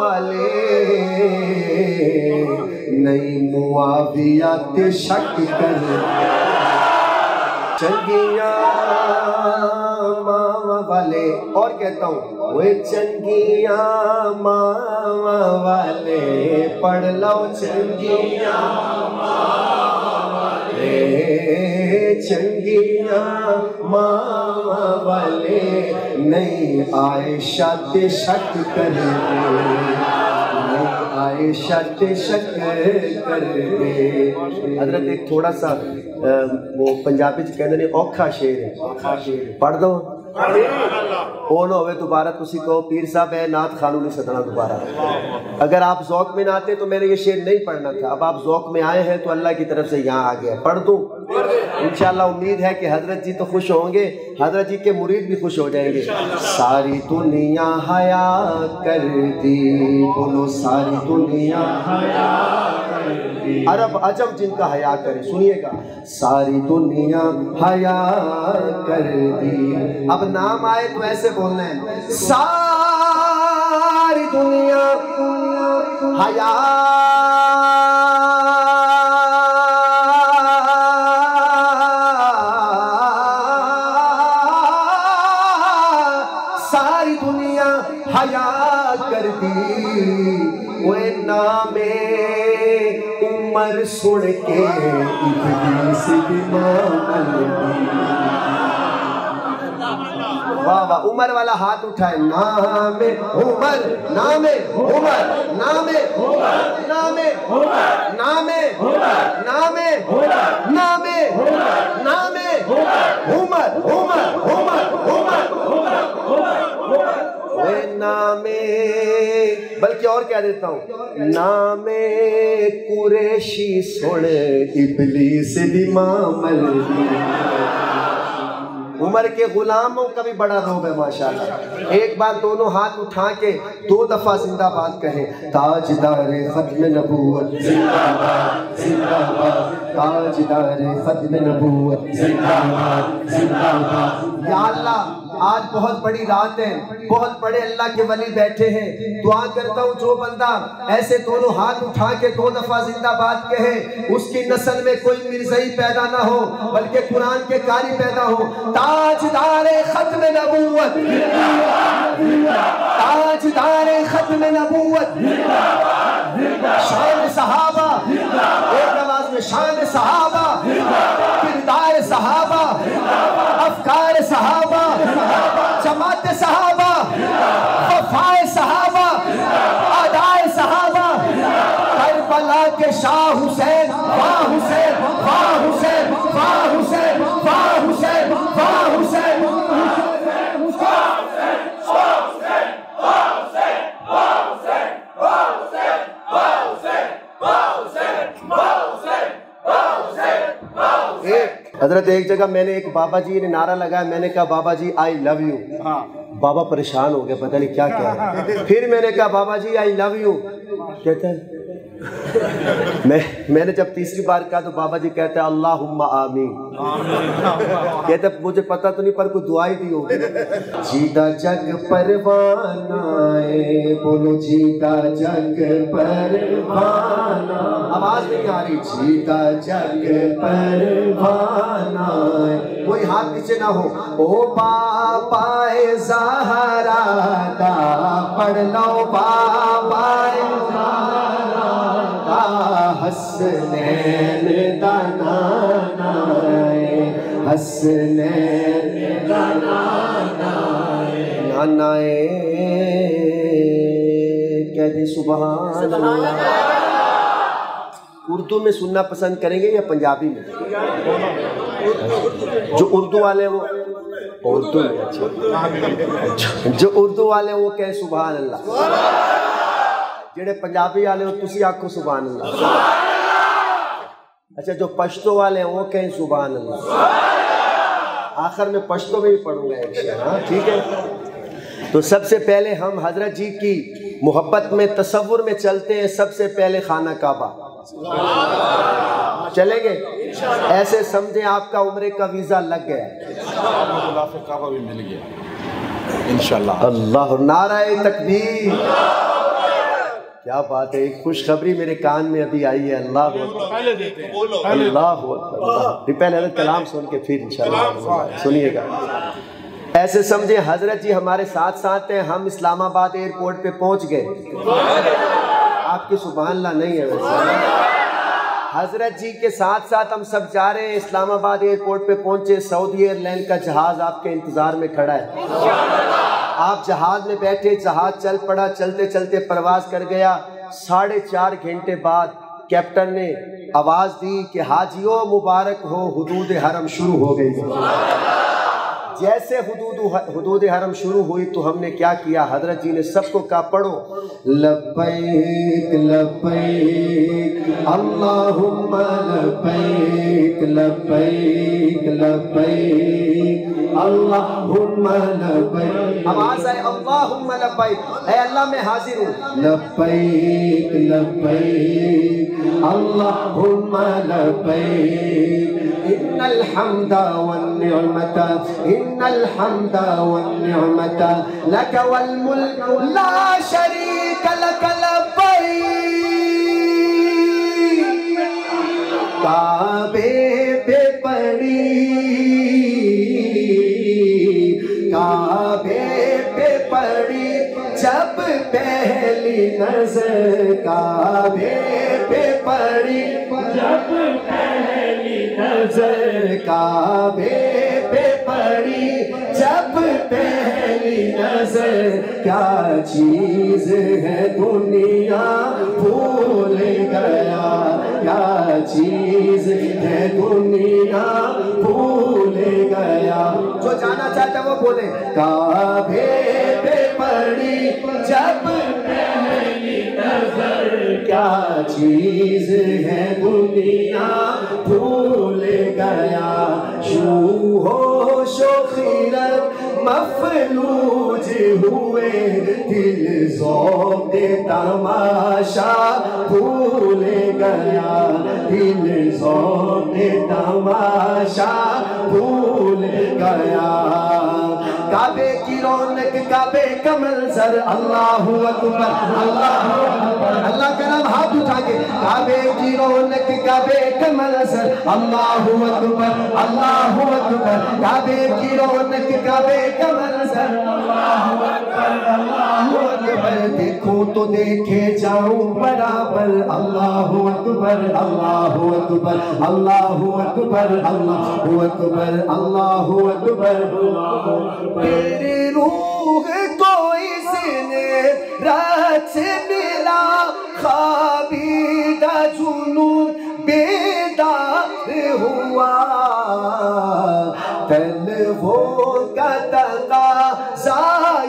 والے نہیں معاویہ تے شک کر چنگیاں ماں والے. اور کہتا ہوں وہ چنگیاں ماں والے پڑھ لو چنگیاں چنگیاں ماں والے نہیں عائشہ تے شک کر عائشہ تے شک کر دے. حضرت ایک تھوڑا سا وہ پنجابی چ کہندے نے اوکھا شعر ہے, پڑھ دو. وہ نہ ہوئے دوبارہ تسی کہو پیر صاحب ہے نعت خانوں نہیں سدنا دوبارہ. اگر آپ ذوق میں نہ آتے تو میں نے یہ شعر نہیں پڑھنا تھا. اب آپ ذوق میں آئے ہیں تو اللہ کی طرف سے یہاں آ گیا, پڑھ دوں. انشاءاللہ امید ہے کہ حضرت جی تو خوش ہوں گے, حضرت جی کے مرید بھی خوش ہو جائیں گے. ساری دنیا حیا کر دی, بولو ساری دنیا حیا کر دی. عرب عجم جن کا حیا کرے, سنیے گا. ساری دنیا حیا کر دی. اب نام آئے تو ایسے بولنا ہے, ساری دنیا حیا ساری دنیا حیا کر دی. وہ نام عمر سن کے ابلیس بھی معامل دی. واہ واہ, عمر والا ہاتھ اٹھائے. نام عمر نام عمر نام عمر نام عمر نام عمر نام عمر نام نام عمر عمر عمر عمر نام, بلکہ اور کہہ دیتا ہوں, نام قریشی سن ابلیس بھی معامل دی. عمر کے غلاموں کا بھی بڑا روب ہے ماشاءاللہ. ایک بار دونوں ہاتھ اٹھا کے 2 دفعہ زندہ باد کہیں. تاجدار ختم نبوت زندہ باد زندہ باد, تاجدار ختم نبوت زندہ باد زندہ باد. یا اللہ آج بہت بڑی رات ہے, بہت بڑے اللہ کے ولی بیٹھے ہیں. دعا کرتا ہوں جو بندہ ایسے دونوں ہاتھ اٹھا کے 2 دفعہ زندہ باد کہے, اس کی نسل میں کوئی مرزائی پیدا نہ ہو بلکہ قرآن کے قاری پیدا ہو. تاجدار ختم نبوت, تاجدار ختم نبوت, شان صحابہ, ایک آواز میں شان صحابہ, کردار صحابہ, افکار صحابہ, جماعت صحابہ, وفائے صحابہ, ادائے صحابہ, کربلا کے شاہ حسین, واہ حسین, واہ حسین, واہ حسین, واہ حسین, واہ حسین, حضرت ایک جگہ میں نے ایک بابا جی نے نعرہ لگایا, میں نے کہا بابا جی آئی لو یو. بابا پریشان ہو گئے, پتہ نہیں کیا کہہ رہے ہیں. پھر میں نے کہا بابا جی آئی لو یو. کہتے ہیں میں نے جب تیسری بار کہا تو بابا جی کہتے ہیں اللہم آمین. کہتے ہیں مجھے پتہ تو نہیں پر کوئی دعائی دی ہوگی. جیتا جگ پروانہ ہے, بولو جیتا جگ پروانہ, آواز نہیں آ رہی. جیتا جگ پروانہ ہے, کوئی ہاتھ پیچھے نہ ہو. او پاپائے زہرا دا پڑھ لو, پاپائے زہرا حسنین دا نانا ہے, حسنین دا نانا ہے. کہتے سبحان اللہ. اردو میں سننا پسند کریں گے یا پنجابی میں؟ جو اردو والے وہ اردو میں, اچھا جو اردو والے وہ کہیں سبحان اللہ, جڑے پنجابی والے ہو تسی آکھو سبحان اللہ. اچھا جو پشتو والے ہیں وہ کہیں سبحان اللہ. آخر میں پشتو میں ہی پڑھوں گا ایک شعر, ہاں ٹھیک ہے. تو سب سے پہلے ہم حضرت جی کی محبت میں تصور میں چلتے ہیں. سب سے پہلے خانہ کعبہ چلیں گے. ایسے سمجھیں آپ کا عمرے کا ویزا لگ گیا, انشاءاللہ. اللہ نعرہ تکبیر. کیا بات ہے. ایک خوشخبری میرے کان میں ابھی آئی ہے. اللہ اللہ پہلے حضرت کلام سن کے پھر انشاءاللہ سنیے گا. ایسے سمجھے حضرت جی ہمارے ساتھ ساتھ ہیں. ہم اسلام آباد ایئرپورٹ پہ پہنچ گئے. آپ کی سبحان اللہ نہیں ہے ویسے. حضرت جی کے ساتھ ساتھ ہم سب جا رہے ہیں. اسلام آباد ایئرپورٹ پہ پہنچے. سعودی ایئر لائن کا جہاز آپ کے انتظار میں کھڑا ہے. آپ جہاز میں بیٹھے, جہاز چل پڑا. چلتے چلتے پرواز کر گیا. 4.5 گھنٹے بعد کیپٹن نے آواز دی کہ حاجیوں مبارک ہو, حدود حرم شروع ہو گئی. جیسے حدود حرم شروع ہوئی تو ہم نے کیا کیا, حضرت جی نے سب کو کہا پڑھو لبیک لبیک اللہم لبیک لبیک لبیک اللہم لبیک. آواز آئے اللہم لبیک, اے اللہ میں حاضر ہوں. لبیک لبیک اللہم لبیک ان الحمد والنعمت ان الحمد والنعمت لک والملک لا شریک لک لبیک. کعبے پہ پڑی, کعبے پہ پڑی جب پہلی نظر. کعبے پہ پڑی جب پہلی نظر. کعبے پہ پڑی جب پہلی نظر. کیا چیز ہے دنیا بھول گیا, کیا چیز ہے دنیا بھول گیا. جو جانا چاہتا وہ بولے. کعبے پہ پڑی جب پہلی نظر. کیا چیز ہے دنیا بھول گیا. شو ہوش و خیرت مفلوج ہوئے, دل ذوق تماشا بھول گیا. دل ذوق تماشا بھول گیا. کعبے کی رونق کعبے کا منظر. اللہ اکبر اللہ اکبر. اللہ کا نام ہاتھ اٹھا کے. کعبے کی رونق کعبے کا منظر. اللہ اکبر اللہ اکبر. کعبے کی رونق کعبے کا منظر. اللہ اکبر اللہ اکبر. دیکھوں تو دیکھے جاؤں برابر. اللہ اکبر اللہ اکبر اللہ اکبر اللہ اکبر اللہ اکبر. تیری روح کو اس نے رات ملا, خوابیدہ جنون بیدار ہوا. طلبوں کا تقاضا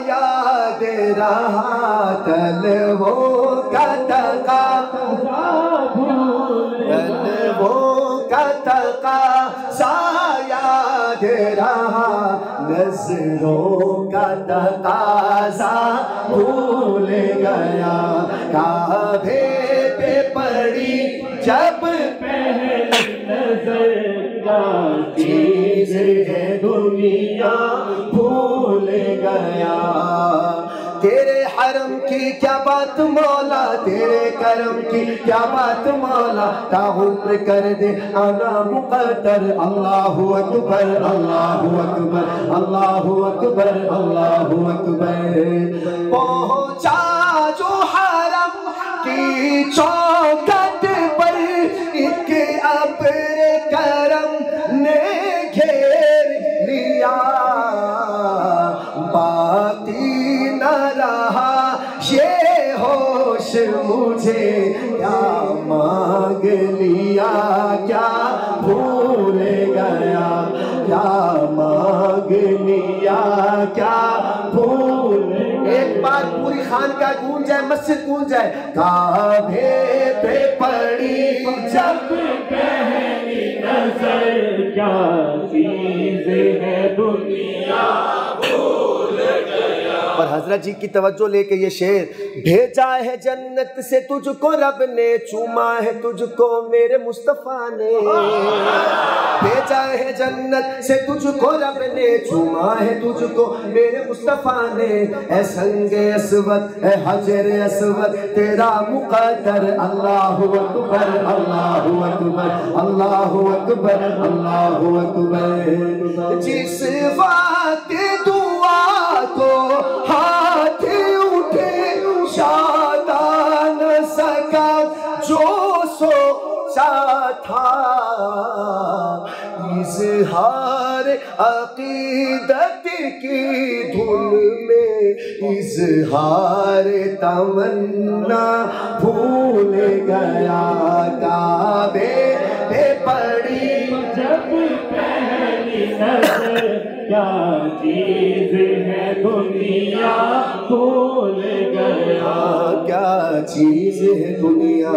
یاد رہا, طلبوں کا تقاضا طلبوں کا تقاضا یاد رہا. نظروں کا تقاضا بھول گیا. کعبے پہ پڑی جب پہلی نظر. کیا چیز ہے دنیا بھول گیا. تیرے حرم کی کیا بات مولا, تیرے کرم کی کیا بات مولا. تا عمر کر دے آنا مقدر. اللہ اکبر اللہ اکبر اللہ اکبر اللہ اکبر. پہنچا جو حرم کی چوکھٹ پر, ایک ابر کرم نے گھیر لیا. باقی نہ رہا یہ ہوش مجھے, کیا مانگ لیا کیا بھول گیا. کیا مانگ لیا کیا بھول. ایک بار پوری خانقاہ گونج جائے, مسجد گونج جائے. کعبے پہ پڑی جب پہلی نظر. کیا چیز ہے دنیا بھول گیا. اور حضرت جی کی توجہ لے کے یہ شعر، بھیجا ہے جنت سے تجھ کو رب نے، چوما ہے تجھ کو میرے مصطفیٰ نے، بھیجا ہے جنت سے تجھ کو رب نے، چوما ہے تجھ کو میرے مصطفیٰ نے، اے سنگ اسود اے حجر اسود تیرا مقدر، اللہ اکبر اللہ اکبر اللہ اکبر اللہ اکبر، جس وقت دعا کو ہاتھ اٹھے شادا نہ سکا جو سوچا تھا، اظہار عقیدت کی دھن میں اظہار تمنا بھول گیا، کعبے پہ پڑی جب پہلی نظر کیا چیز ہے دنیا بھول گیا، کیا چیز ہے دنیا